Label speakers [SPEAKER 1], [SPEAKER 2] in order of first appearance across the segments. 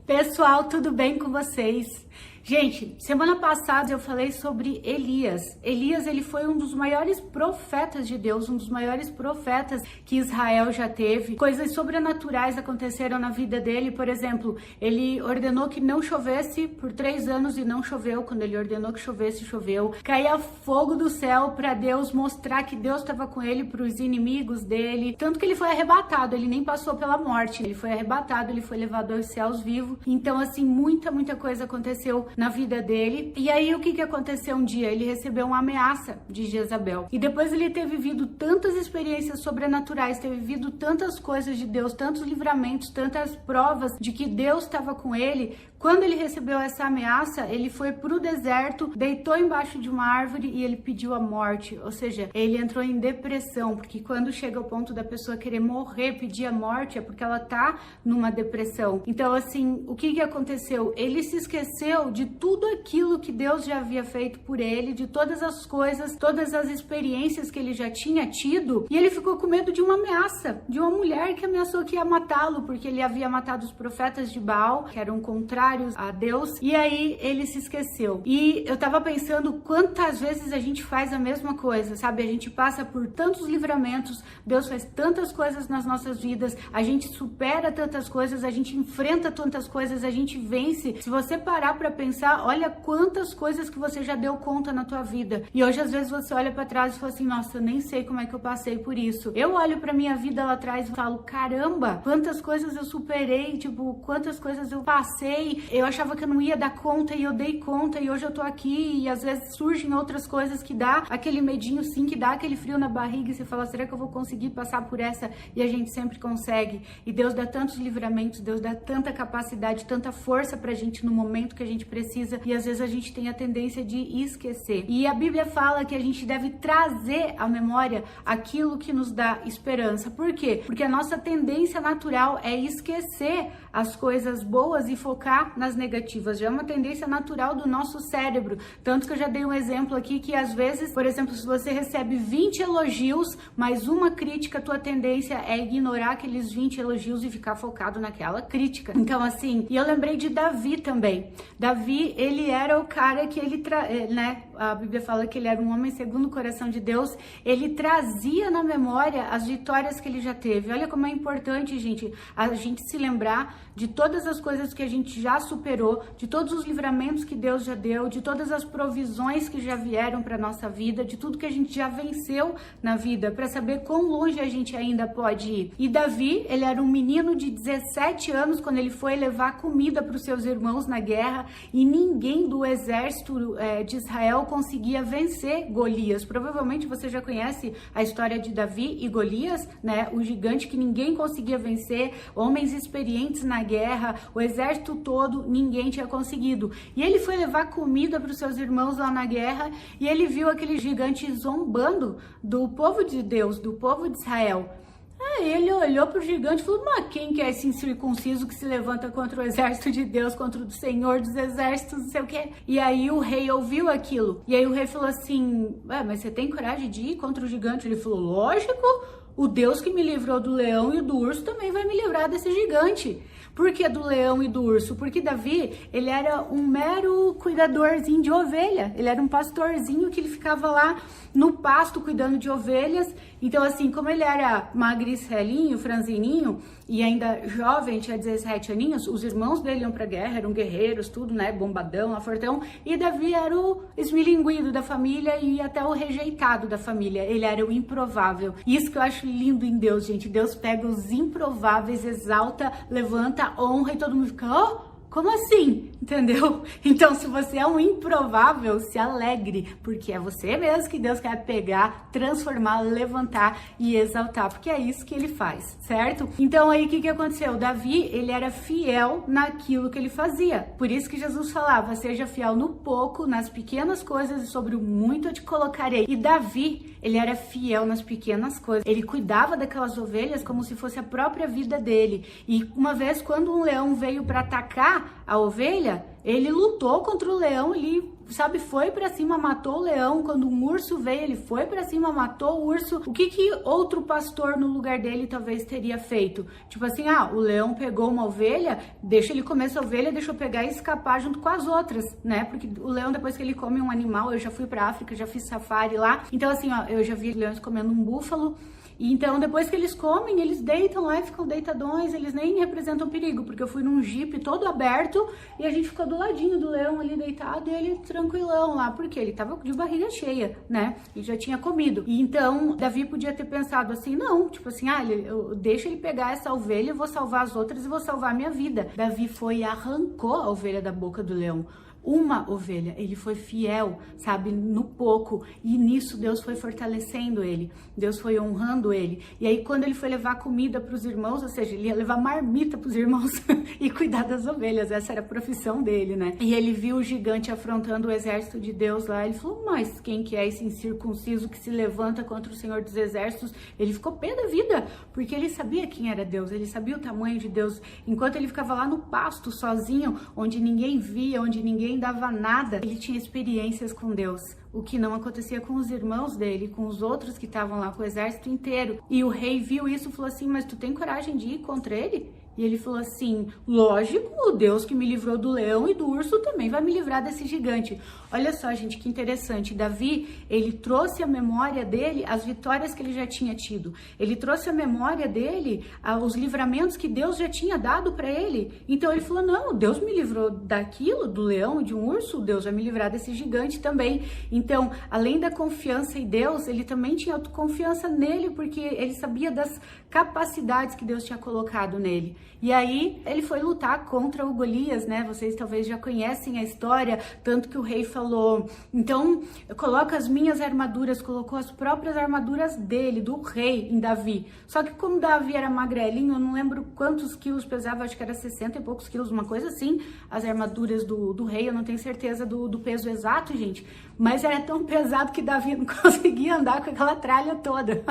[SPEAKER 1] Pessoal, tudo bem com vocês? Gente, semana passada eu falei sobre Elias. Elias, ele foi um dos maiores profetas de Deus, um dos maiores profetas que Israel já teve. Coisas sobrenaturais aconteceram na vida dele. Por exemplo, ele ordenou que não chovesse por 3 anos e não choveu. Quando ele ordenou que chovesse, choveu. Caía fogo do céu para Deus mostrar que Deus estava com ele para os inimigos dele. Tanto que ele foi arrebatado, ele nem passou pela morte. Ele foi arrebatado, ele foi levado aos céus vivo. Então, assim, muita coisa aconteceu na vida dele. E aí, o que aconteceu um dia? Ele recebeu uma ameaça de Jezabel. E depois ele ter vivido tantas experiências sobrenaturais, ter vivido tantas coisas de Deus, tantos livramentos, tantas provas de que Deus estava com ele. Quando ele recebeu essa ameaça, ele foi pro deserto, deitou embaixo de uma árvore e ele pediu a morte. Ou seja, ele entrou em depressão, porque quando chega ao ponto da pessoa querer morrer, pedir a morte, é porque ela tá numa depressão. Então, assim, o que aconteceu? Ele se esqueceu de tudo aquilo que Deus já havia feito por ele, de todas as coisas, todas as experiências que ele já tinha tido, e ele ficou com medo de uma ameaça, de uma mulher que ameaçou que ia matá-lo, porque ele havia matado os profetas de Baal, que eram contrários a Deus, e aí ele se esqueceu. E eu tava pensando quantas vezes a gente faz a mesma coisa, sabe? A gente passa por tantos livramentos, Deus faz tantas coisas nas nossas vidas, a gente supera tantas coisas, a gente enfrenta tantas coisas, a gente vence. Se você parar pra pensar, olha quantas coisas que você já deu conta na tua vida. E hoje, às vezes, você olha pra trás e fala assim, nossa, eu nem sei como é que eu passei por isso. Eu olho pra minha vida lá atrás e falo, caramba, quantas coisas eu superei, tipo, quantas coisas eu passei. Eu achava que eu não ia dar conta e eu dei conta e hoje eu tô aqui e às vezes surgem outras coisas que dá aquele medinho sim, que dá aquele frio na barriga e você fala, será que eu vou conseguir passar por essa? E a gente sempre consegue. E Deus dá tantos livramentos, Deus dá tanta capacidade, tanta força pra gente no momento que a gente precisa e às vezes a gente tem a tendência de esquecer. E a Bíblia fala que a gente deve trazer à memória aquilo que nos dá esperança. Por quê? Porque a nossa tendência natural é esquecer as coisas boas e focar nas negativas. Já é uma tendência natural do nosso cérebro. Tanto que eu já dei um exemplo aqui que às vezes, por exemplo, se você recebe 20 elogios, mais uma crítica, tua tendência é ignorar aqueles 20 elogios e ficar focado naquela crítica. Então, assim, e eu lembrei de Davi também. Davi, ele era o cara que ele, a Bíblia fala que ele era um homem segundo o coração de Deus, ele trazia na memória as vitórias que ele já teve. Olha como é importante, gente, a gente se lembrar de todas as coisas que a gente já superou, de todos os livramentos que Deus já deu, de todas as provisões que já vieram para nossa vida, de tudo que a gente já venceu na vida, para saber quão longe a gente ainda pode ir. E Davi, ele era um menino de 17 anos quando ele foi levar comida para os seus irmãos na guerra e ninguém do exército de Israel conseguia vencer Golias. Provavelmente você já conhece a história de Davi e Golias, né? O gigante que ninguém conseguia vencer, homens experientes na guerra, o exército todo, ninguém tinha conseguido. E ele foi levar comida para os seus irmãos lá na guerra e ele viu aquele gigante zombando do povo de Deus, do povo de Israel. Aí ele olhou pro gigante e falou, mas quem que é esse incircunciso que se levanta contra o exército de Deus, contra o Senhor dos exércitos, não sei o quê. E aí o rei ouviu aquilo. E aí o rei falou assim, mas você tem coragem de ir contra o gigante? Ele falou, lógico, o Deus que me livrou do leão e do urso também vai me livrar desse gigante. Por que do leão e do urso? Porque Davi, ele era um mero cuidadorzinho de ovelha. Ele era um pastorzinho que ele ficava lá no pasto cuidando de ovelhas. Então, assim, como ele era magricelinho, franzininho e ainda jovem, tinha 17 aninhos, os irmãos dele iam pra guerra, eram guerreiros, tudo, né? Bombadão, lá fortão. E Davi era o esmilinguido da família e até o rejeitado da família. Ele era o improvável. Isso que eu acho lindo em Deus, gente. Deus pega os improváveis, exalta, levanta, honra e todo mundo fica, como assim? Entendeu? Então, se você é um improvável, se alegre, porque é você mesmo que Deus quer pegar, transformar, levantar e exaltar, porque é isso que ele faz, certo? Então, aí, o que aconteceu? Davi, ele era fiel naquilo que ele fazia. Por isso que Jesus falava, seja fiel no pouco, nas pequenas coisas e sobre o muito eu te colocarei. E Davi, ele era fiel nas pequenas coisas. Ele cuidava daquelas ovelhas como se fosse a própria vida dele. E uma vez, quando um leão veio para atacar, matar a ovelha, ele lutou contra o leão, ele, sabe, foi pra cima, matou o leão. Quando um urso veio, ele foi pra cima, matou o urso. O que outro pastor no lugar dele talvez teria feito? Tipo assim, o leão pegou uma ovelha, deixa ele comer essa ovelha, deixa eu pegar e escapar junto com as outras, né? Porque o leão, depois que ele come um animal, eu já fui pra África, já fiz safari lá, então assim, eu já vi leões comendo um búfalo. E então, depois que eles comem, eles deitam lá e ficam deitadões, eles nem representam perigo, porque eu fui num jipe todo aberto e a gente ficou do ladinho do leão ali deitado e ele tranquilão lá, porque ele tava de barriga cheia, né? Ele já tinha comido. E então, Davi podia ter pensado assim, não, tipo assim, deixa ele pegar essa ovelha, eu vou salvar as outras e vou salvar a minha vida. Davi foi e arrancou a ovelha da boca do leão. Uma ovelha, ele foi fiel, sabe, no pouco, e nisso Deus foi fortalecendo ele, Deus foi honrando ele. E aí quando ele foi levar comida para os irmãos, ou seja, ele ia levar marmita para os irmãos e cuidar das ovelhas, essa era a profissão dele, né? E ele viu o gigante afrontando o exército de Deus lá, ele falou, mas quem que é esse incircunciso que se levanta contra o Senhor dos Exércitos? Ele ficou pé da vida, porque ele sabia quem era Deus, ele sabia o tamanho de Deus, enquanto ele ficava lá no pasto sozinho, onde ninguém via, onde ninguém dava nada, ele tinha experiências com Deus, o que não acontecia com os irmãos dele, com os outros que estavam lá, com o exército inteiro. E o rei viu isso e falou assim, mas tu tem coragem de ir contra ele? E ele falou assim, lógico, o Deus que me livrou do leão e do urso também vai me livrar desse gigante. Olha só, gente, que interessante. Davi, ele trouxe à memória dele as vitórias que ele já tinha tido. Ele trouxe à memória dele os livramentos que Deus já tinha dado para ele. Então ele falou, não, Deus me livrou daquilo, do leão e de um urso, Deus vai me livrar desse gigante também. Então, além da confiança em Deus, ele também tinha autoconfiança nele, porque ele sabia das capacidades que Deus tinha colocado nele. E aí ele foi lutar contra o Golias, né? Vocês talvez já conhecem a história, tanto que o rei falou, então coloca as minhas armaduras, colocou as próprias armaduras dele, do rei, em Davi. Só que como Davi era magrelinho, eu não lembro quantos quilos pesava, acho que era 60 e poucos quilos, uma coisa assim, as armaduras do rei, eu não tenho certeza do peso exato, gente, mas era tão pesado que Davi não conseguia andar com aquela tralha toda.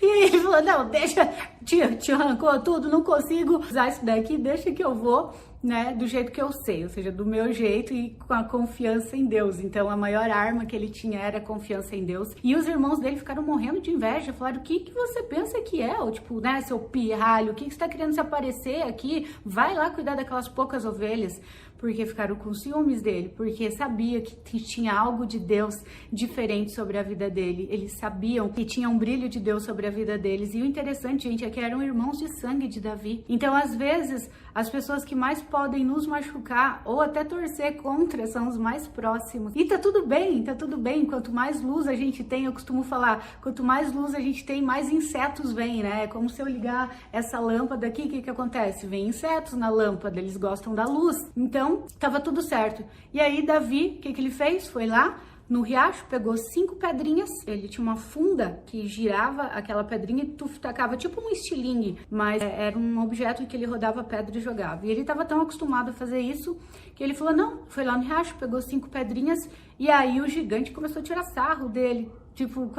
[SPEAKER 1] E aí ele falou, não, deixa, te arrancou tudo, não consigo usar isso daqui, deixa que eu vou, né, do jeito que eu sei, ou seja, do meu jeito e com a confiança em Deus. Então a maior arma que ele tinha era a confiança em Deus. E os irmãos dele ficaram morrendo de inveja, falaram, o que você pensa que é? Ou tipo, né, seu pirralho, o que você tá querendo se aparecer aqui? Vai lá cuidar daquelas poucas ovelhas. Porque ficaram com ciúmes dele, porque sabia que tinha algo de Deus diferente sobre a vida dele. Eles sabiam que tinha um brilho de Deus sobre a vida deles. E o interessante, gente, é que eram irmãos de sangue de Davi. Então, às vezes, as pessoas que mais podem nos machucar ou até torcer contra são os mais próximos. E tá tudo bem, tá tudo bem. Quanto mais luz a gente tem, eu costumo falar, quanto mais luz a gente tem, mais insetos vêm, né? É como se eu ligar essa lâmpada aqui, o que acontece? Vem insetos na lâmpada, eles gostam da luz. Então, tava tudo certo. E aí, Davi, o que ele fez? Foi lá no riacho, pegou 5 pedrinhas, ele tinha uma funda que girava aquela pedrinha e tu tacava tipo um estilingue, mas era um objeto que ele rodava a pedra e jogava. E ele estava tão acostumado a fazer isso que ele falou, não, foi lá no riacho, pegou 5 pedrinhas e aí o gigante começou a tirar sarro dele. Tipo,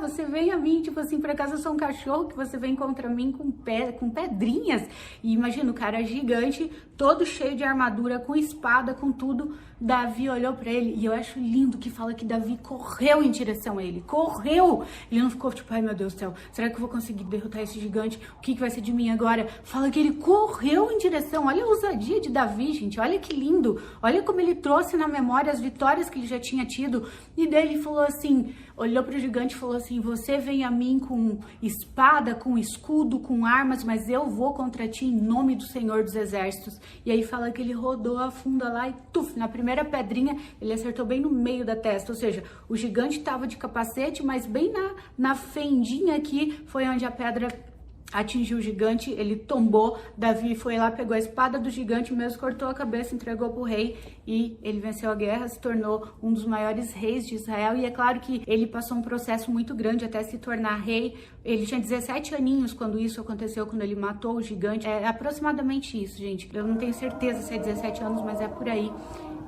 [SPEAKER 1] você vem a mim, tipo assim, por acaso eu sou um cachorro que você vem contra mim com pedrinhas? E imagina, o cara gigante, todo cheio de armadura, com espada, com tudo. Davi olhou pra ele e eu acho lindo que fala que Davi correu em direção a ele. Correu! Ele não ficou tipo, ai meu Deus do céu, será que eu vou conseguir derrotar esse gigante? O que vai ser de mim agora? Fala que ele correu em direção. Olha a ousadia de Davi, gente. Olha que lindo. Olha como ele trouxe na memória as vitórias que ele já tinha tido. E daí ele falou assim, olhou para o gigante e falou assim, você vem a mim com espada, com escudo, com armas, mas eu vou contra ti em nome do Senhor dos Exércitos. E aí fala que ele rodou a funda lá e tuf, na primeira pedrinha ele acertou bem no meio da testa, ou seja, o gigante estava de capacete, mas bem na fendinha aqui foi onde a pedra atingiu o gigante, ele tombou. Davi foi lá, pegou a espada do gigante mesmo, cortou a cabeça, entregou para o rei e ele venceu a guerra, se tornou um dos maiores reis de Israel. E é claro que ele passou um processo muito grande até se tornar rei. Ele tinha 17 aninhos quando isso aconteceu, quando ele matou o gigante. É aproximadamente isso, gente. Eu não tenho certeza se é 17 anos, mas é por aí.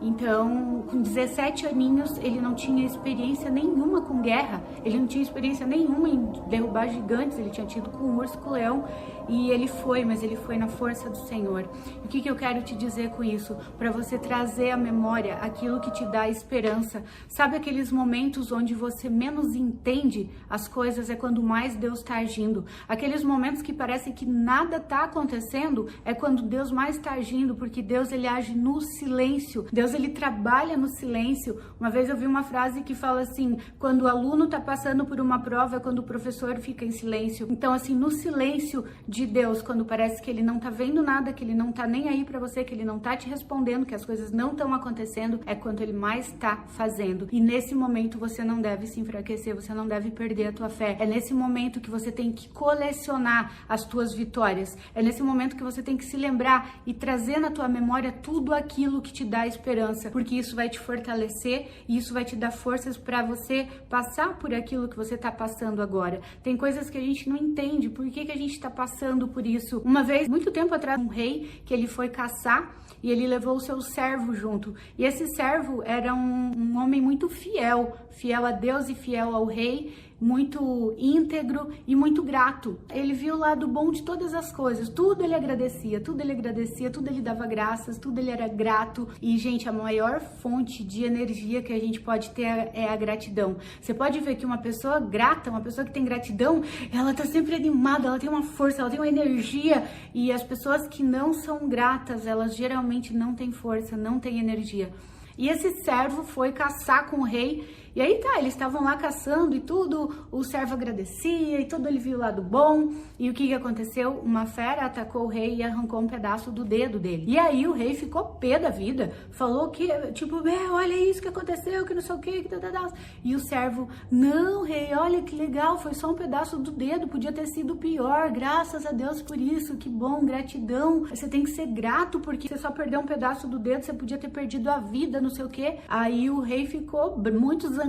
[SPEAKER 1] Então, com 17 aninhos, ele não tinha experiência nenhuma com com guerra, ele não tinha experiência nenhuma em derrubar gigantes, ele tinha tido com o urso, com o leão, e ele foi, mas ele foi na força do Senhor. E o que eu quero te dizer com isso? Para você trazer à memória aquilo que te dá esperança. Sabe aqueles momentos onde você menos entende as coisas, é quando mais Deus está agindo. Aqueles momentos que parece que nada está acontecendo, é quando Deus mais está agindo, porque Deus, ele age no silêncio. Deus, ele trabalha no silêncio. Uma vez eu vi uma frase que fala assim, quando o aluno está passando por uma prova, é quando o professor fica em silêncio. Então, assim, no silêncio de Deus, quando parece que ele não tá vendo nada, que ele não tá nem aí para você, que ele não tá te respondendo, que as coisas não estão acontecendo, é quando ele mais tá fazendo. E nesse momento você não deve se enfraquecer, você não deve perder a tua fé. É nesse momento que você tem que colecionar as tuas vitórias. É nesse momento que você tem que se lembrar e trazer na tua memória tudo aquilo que te dá esperança, porque isso vai te fortalecer e isso vai te dar forças para você passar por aquilo que você tá passando agora. Tem coisas que a gente não entende, por que a gente tá passando por isso. Uma vez, muito tempo atrás, um rei que ele foi caçar e ele levou o seu servo junto. E esse servo era um homem muito fiel a Deus e fiel ao rei, muito íntegro e muito grato. Ele viu o lado bom de todas as coisas, tudo ele agradecia, tudo ele dava graças, tudo ele era grato. E, gente, a maior fonte de energia que a gente pode ter é a gratidão. Você pode ver que uma pessoa grata, uma pessoa que tem gratidão, ela tá sempre animada, ela tem uma força, ela tem uma energia. E as pessoas que não são gratas, elas geralmente não têm força, não têm energia. E esse servo foi caçar com o rei. E aí tá, eles estavam lá caçando e tudo, o servo agradecia e tudo, ele viu o lado bom. E o que aconteceu? Uma fera atacou o rei e arrancou um pedaço do dedo dele. E aí o rei ficou pé da vida, falou que, tipo, olha isso que aconteceu, que não sei o que tal. E o servo, não, rei, olha que legal, foi só um pedaço do dedo, podia ter sido pior, graças a Deus por isso, que bom, gratidão. Você tem que ser grato porque você só perdeu um pedaço do dedo, você podia ter perdido a vida, não sei o que. Aí o rei ficou muito zangado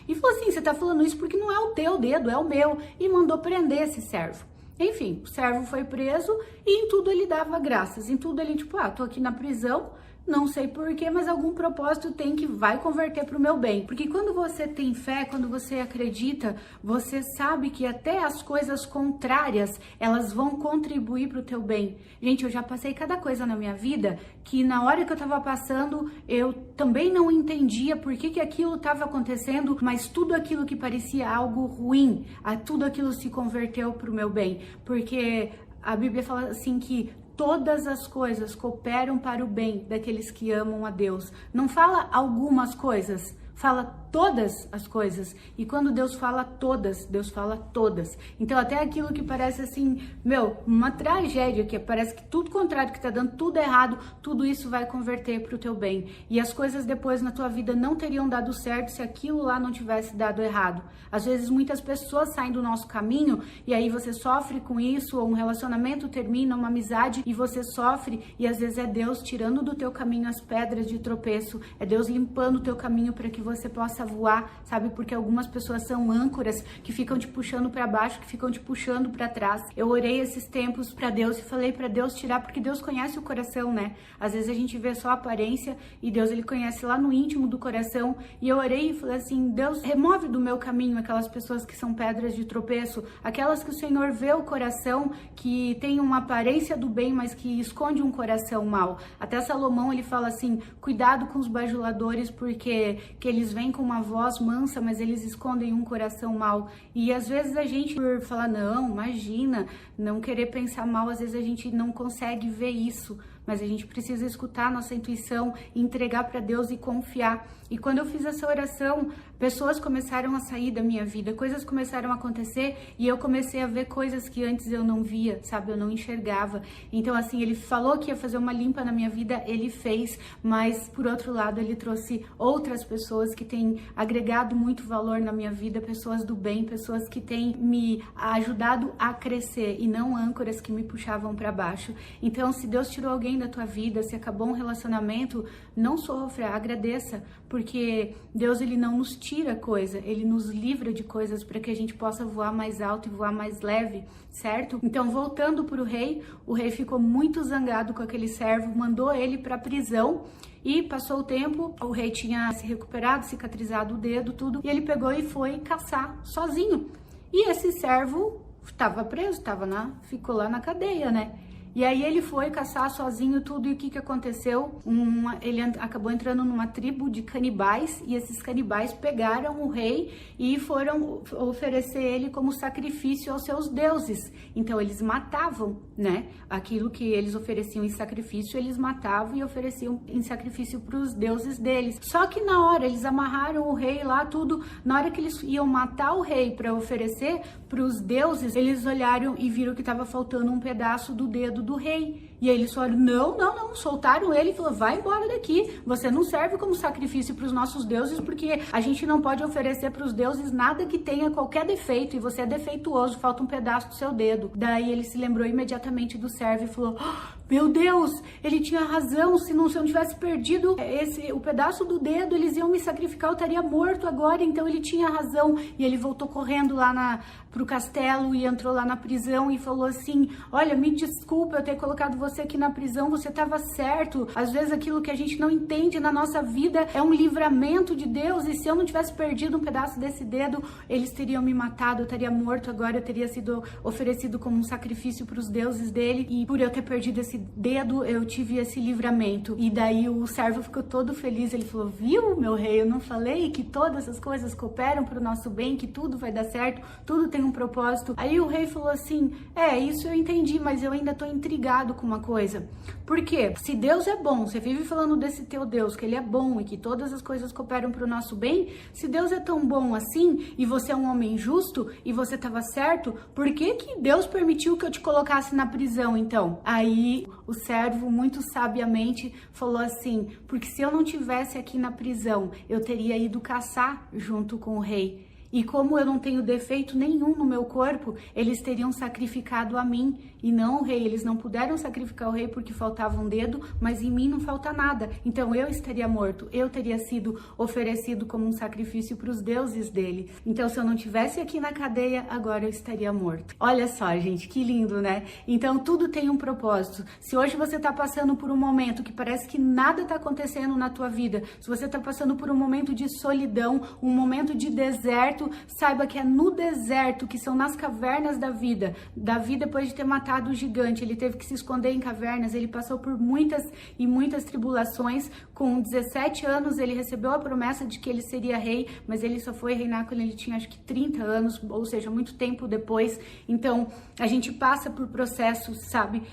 [SPEAKER 1] e falou assim, você tá falando isso porque não é o teu dedo, é o meu, e mandou prender esse servo. Enfim, o servo foi preso e em tudo ele dava graças, em tudo ele tipo, tô aqui na prisão, não sei porquê, mas algum propósito tem que vai converter para o meu bem. Porque quando você tem fé, quando você acredita, você sabe que até as coisas contrárias, elas vão contribuir para o teu bem. Gente, eu já passei cada coisa na minha vida que na hora que eu tava passando, eu também não entendia por que aquilo estava acontecendo, mas tudo aquilo que parecia algo ruim, tudo aquilo se converteu para o meu bem. Porque a Bíblia fala assim que todas as coisas cooperam para o bem daqueles que amam a Deus. Não fala algumas coisas, fala todas as coisas. E quando Deus fala todas, Deus fala todas. Então até aquilo que parece assim, uma tragédia, que parece que tudo contrário, que tá dando tudo errado, tudo isso vai converter pro teu bem. E as coisas depois na tua vida não teriam dado certo se aquilo lá não tivesse dado errado. Às vezes muitas pessoas saem do nosso caminho e aí você sofre com isso, ou um relacionamento termina, uma amizade, e você sofre, e às vezes é Deus tirando do teu caminho as pedras de tropeço, é Deus limpando o teu caminho para que você possa voar, sabe? Porque algumas pessoas são âncoras que ficam te puxando para baixo, que ficam te puxando para trás. Eu orei esses tempos para Deus e falei para Deus tirar, porque Deus conhece o coração, né? Às vezes a gente vê só a aparência e Deus, ele conhece lá no íntimo do coração. E eu orei e falei assim, Deus, remove do meu caminho aquelas pessoas que são pedras de tropeço, aquelas que o Senhor vê o coração, que tem uma aparência do bem, mas que esconde um coração mau. Até Salomão, ele fala assim, cuidado com os bajuladores, porque que eles vêm com uma voz mansa, mas eles escondem um coração mau. E às vezes a gente, por falar, não, imagina, não querer pensar mal, às vezes a gente não consegue ver isso. Mas a gente precisa escutar a nossa intuição, entregar para Deus e confiar. E quando eu fiz essa oração, pessoas começaram a sair da minha vida, coisas começaram a acontecer e eu comecei a ver coisas que antes eu não via, sabe? Eu não enxergava. Então, assim, ele falou que ia fazer uma limpa na minha vida, ele fez, mas por outro lado, ele trouxe outras pessoas que têm agregado muito valor na minha vida, pessoas do bem, pessoas que têm me ajudado a crescer e não âncoras que me puxavam para baixo. Então, se Deus tirou alguém bem da tua vida, se acabou um relacionamento, não sofra, agradeça, porque Deus, ele não nos tira coisa, ele nos livra de coisas para que a gente possa voar mais alto e voar mais leve, certo? Então, voltando para o rei ficou muito zangado com aquele servo, mandou ele para a prisão. E passou o tempo, o rei tinha se recuperado, cicatrizado o dedo, tudo, e ele pegou e foi caçar sozinho. E esse servo estava preso, ficou lá na cadeia, né? E aí ele foi caçar sozinho tudo, e o que aconteceu? Ele acabou entrando numa tribo de canibais, e esses canibais pegaram o rei e foram oferecer ele como sacrifício aos seus deuses. Então eles matavam, né? Aquilo que eles ofereciam em sacrifício, eles matavam e ofereciam em sacrifício para os deuses deles. Só que na hora, eles amarraram o rei lá, tudo, na hora que eles iam matar o rei para oferecer para os deuses, eles olharam e viram que estava faltando um pedaço do dedo do rei. E aí eles falaram, não, soltaram ele e falaram, vai embora daqui, você não serve como sacrifício para os nossos deuses, porque a gente não pode oferecer para os deuses nada que tenha qualquer defeito, e você é defeituoso, falta um pedaço do seu dedo. Daí ele se lembrou imediatamente do servo e falou, meu Deus, ele tinha razão, se eu não tivesse perdido o pedaço do dedo, eles iam me sacrificar, eu estaria morto agora, então ele tinha razão. E ele voltou correndo lá pro castelo e entrou lá na prisão e falou assim, olha, me desculpa eu ter colocado você aqui na prisão, você estava certo, às vezes aquilo que a gente não entende na nossa vida é um livramento de Deus, e se eu não tivesse perdido um pedaço desse dedo, eles teriam me matado, eu estaria morto agora, eu teria sido oferecido como um sacrifício para os deuses dele, e por eu ter perdido esse dedo, eu tive esse livramento. E daí o servo ficou todo feliz, ele falou, viu, meu rei, eu não falei que todas as coisas cooperam para o nosso bem, que tudo vai dar certo, tudo tem um propósito. Aí o rei falou assim, isso eu entendi, mas eu ainda tô intrigado com uma coisa. Por quê? Se Deus é bom, você vive falando desse teu Deus, que ele é bom e que todas as coisas cooperam para o nosso bem, se Deus é tão bom assim, e você é um homem justo, e você estava certo, por que Deus permitiu que eu te colocasse na prisão, então? Aí o servo, muito sabiamente, falou assim, porque se eu não tivesse aqui na prisão, eu teria ido caçar junto com o rei. E como eu não tenho defeito nenhum no meu corpo, eles teriam sacrificado a mim e não o rei. Eles não puderam sacrificar o rei porque faltava um dedo, mas em mim não falta nada. Então eu estaria morto, eu teria sido oferecido como um sacrifício para os deuses dele. Então se eu não tivesse aqui na cadeia, agora eu estaria morto. Olha só, gente, que lindo, né? Então tudo tem um propósito. Se hoje você está passando por um momento que parece que nada está acontecendo na tua vida, se você está passando por um momento de solidão, um momento de deserto, saiba que é no deserto, que são nas cavernas da vida. Davi, depois de ter matado o gigante, ele teve que se esconder em cavernas, ele passou por muitas e muitas tribulações. Com 17 anos, ele recebeu a promessa de que ele seria rei, mas ele só foi reinar quando ele tinha, acho que 30 anos, ou seja, muito tempo depois. Então, a gente passa por processos, sabe?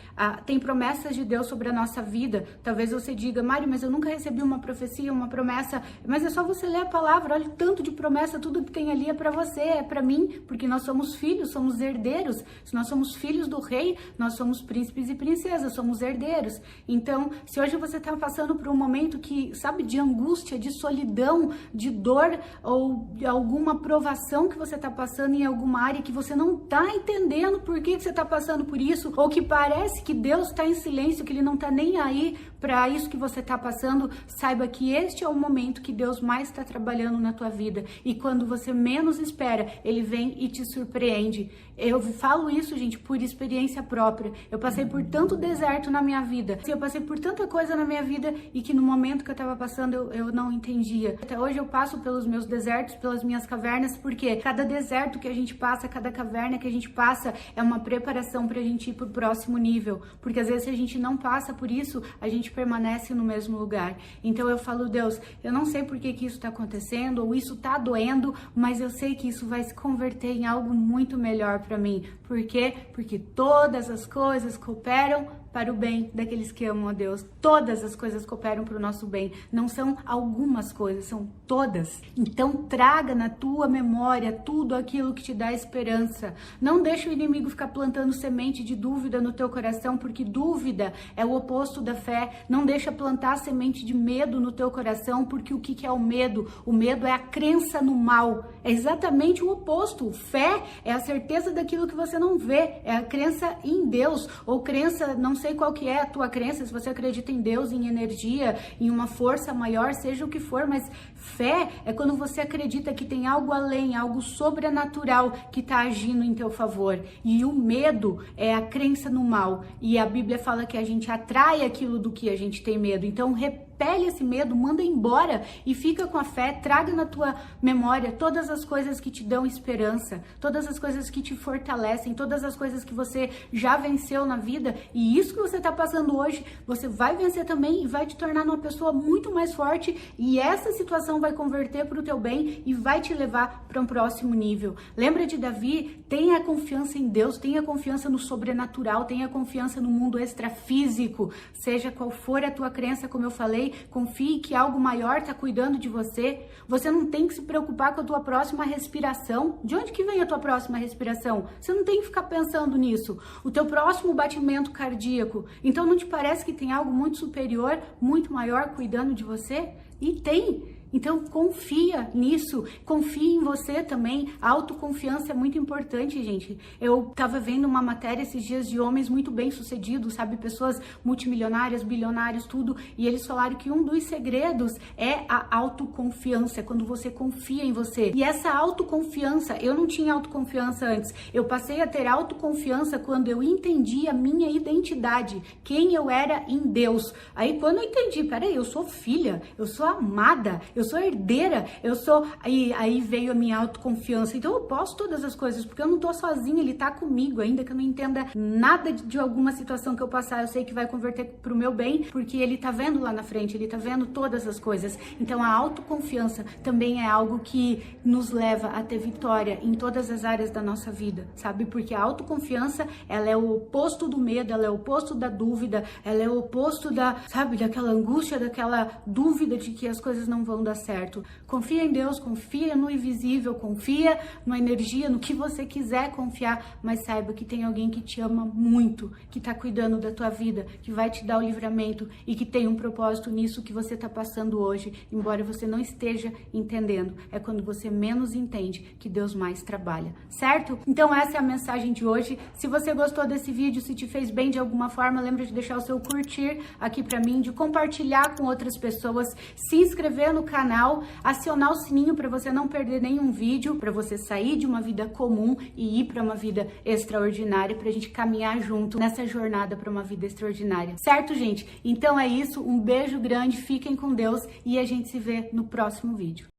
[SPEAKER 1] Tem promessas de Deus sobre a nossa vida. Talvez você diga, Mari, mas eu nunca recebi uma profecia, uma promessa. Mas é só você ler a palavra, olha o tanto de promessa, tudo que tem ali é para você, é para mim, porque nós somos filhos, somos herdeiros. Se nós somos filhos do rei, nós somos príncipes e princesas, somos herdeiros. Então, se hoje você está passando por um momento que, sabe, de angústia, de solidão, de dor, ou de alguma provação que você está passando em alguma área que você não está entendendo por que você está passando por isso, ou que parece que Deus está em silêncio, que ele não está nem aí para isso que você está passando, saiba que este é o momento que Deus mais está trabalhando na tua vida. E quando você menos espera, ele vem e te surpreende. Eu falo isso, gente, por experiência própria. Eu passei por tanto deserto na minha vida, eu passei por tanta coisa na minha vida, e que no momento que eu estava passando, eu não entendia. Até hoje eu passo pelos meus desertos, pelas minhas cavernas, porque cada deserto que a gente passa, cada caverna que a gente passa, é uma preparação para a gente ir para o próximo nível. Porque às vezes, se a gente não passa por isso, a gente permanece no mesmo lugar. Então eu falo, Deus, eu não sei por que isso está acontecendo, ou isso está doendo, mas eu sei que isso vai se converter em algo muito melhor para mim. Por quê? Porque todas as coisas cooperam para o bem daqueles que amam a Deus. Todas as coisas cooperam para o nosso bem. Não são algumas coisas, são todas. Então traga na tua memória tudo aquilo que te dá esperança. Não deixa o inimigo ficar plantando semente de dúvida no teu coração, porque dúvida é o oposto da fé. Não deixa plantar semente de medo no teu coração, porque o que é o medo? O medo é a crença no mal. É exatamente o oposto. Fé é a certeza daquilo que você não vê. É a crença em Deus, ou crença, não sei qual que é a tua crença, se você acredita em Deus, em energia, em uma força maior, seja o que for, mas fé é quando você acredita que tem algo além, algo sobrenatural que está agindo em teu favor. E o medo é a crença no mal. E a Bíblia fala que a gente atrai aquilo do que a gente tem medo. Então, repele esse medo, manda embora e fica com a fé, traga na tua memória todas as coisas que te dão esperança, todas as coisas que te fortalecem, todas as coisas que você já venceu na vida, e isso que você está passando hoje, você vai vencer também e vai te tornar uma pessoa muito mais forte, e essa situação vai converter para o teu bem e vai te levar para um próximo nível. Lembra de Davi? Tenha confiança em Deus, tenha confiança no sobrenatural, tenha confiança no mundo extrafísico, seja qual for a tua crença, como eu falei, confie que algo maior está cuidando de você. Você não tem que se preocupar com a tua próxima respiração. De onde que vem a tua próxima respiração? Você não tem que ficar pensando nisso. O teu próximo batimento cardíaco. Então não te parece que tem algo muito superior, muito maior cuidando de você? E tem. Então confia nisso, confia em você também. A autoconfiança é muito importante, gente. Eu tava vendo uma matéria esses dias de homens muito bem-sucedidos, sabe? Pessoas multimilionárias, bilionários, tudo. E eles falaram que um dos segredos é a autoconfiança, é quando você confia em você. E essa autoconfiança, eu não tinha autoconfiança antes. Eu passei a ter autoconfiança quando eu entendi a minha identidade, quem eu era em Deus. Aí quando eu entendi, peraí, eu sou filha, eu sou amada, eu sou herdeira, eu sou... Aí veio a minha autoconfiança. Então eu posso todas as coisas, porque eu não tô sozinha, ele tá comigo, ainda que eu não entenda nada de alguma situação que eu passar, eu sei que vai converter pro meu bem, porque ele tá vendo lá na frente, ele tá vendo todas as coisas. Então a autoconfiança também é algo que nos leva a ter vitória em todas as áreas da nossa vida, sabe? Porque a autoconfiança, ela é o oposto do medo, ela é o oposto da dúvida, ela é o oposto da, sabe, daquela angústia, daquela dúvida de que as coisas não vão dar certo. Confia em Deus, confia no invisível, confia na energia, no que você quiser confiar, mas saiba que tem alguém que te ama muito, que tá cuidando da tua vida, que vai te dar o livramento e que tem um propósito nisso que você tá passando hoje, embora você não esteja entendendo. É quando você menos entende que Deus mais trabalha, certo? Então essa é a mensagem de hoje. Se você gostou desse vídeo, se te fez bem de alguma forma, lembra de deixar o seu curtir aqui pra mim, de compartilhar com outras pessoas, se inscrever no canal, acionar o sininho para você não perder nenhum vídeo, para você sair de uma vida comum e ir para uma vida extraordinária, para a gente caminhar junto nessa jornada para uma vida extraordinária. Certo, gente? Então é isso, um beijo grande, fiquem com Deus e a gente se vê no próximo vídeo.